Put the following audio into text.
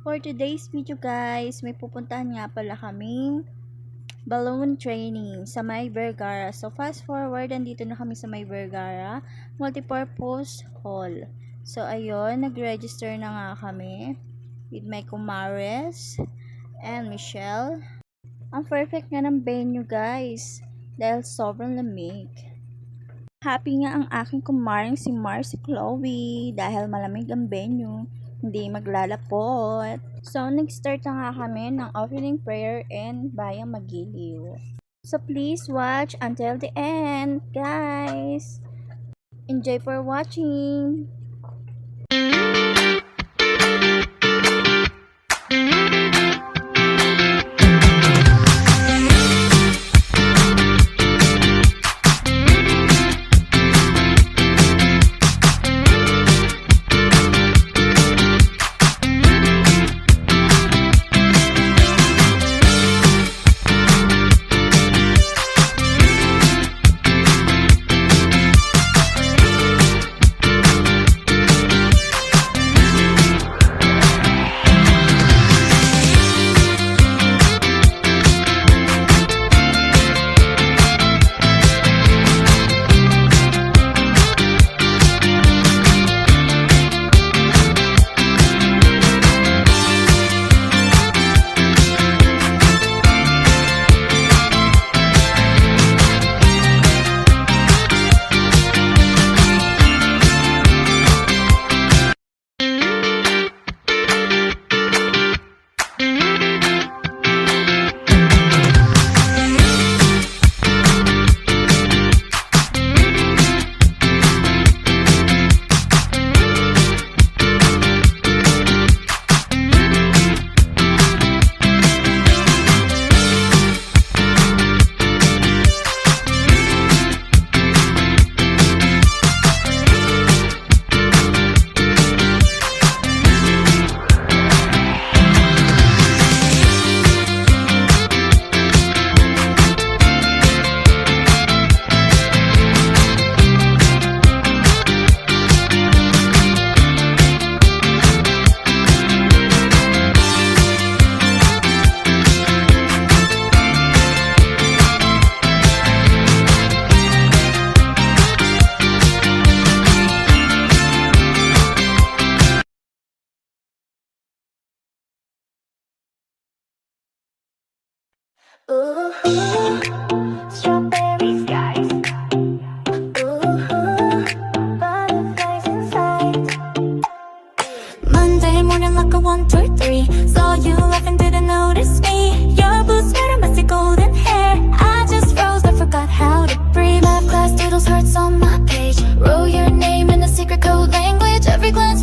For today's video guys, may pupuntahan nga pala kaming balloon training sa May Vergara. So fast forward, andito na kami sa May Vergara Multipurpose Hall. So ayun, nag-register na nga kami with my kumares and Michelle. Ang perfect nga ng venue guys, dahil sobrang lamig. Happy nga ang aking kumaring si Marcy Chloe dahil malamig ang venue, hindi maglalapot. So nag-start na nga kami ng opening prayer and bayang magiliw. So please watch until the end guys. Enjoy for watching. Ooh, strawberry skies. Ooh, butterflies inside. Monday morning like a 1, 2, 3. Saw you laughing, didn't notice me. Your blue sweater, messy golden hair. I just froze, I forgot how to breathe. Math class doodles, hearts on my page. Wrote your name in a secret code language. Every glance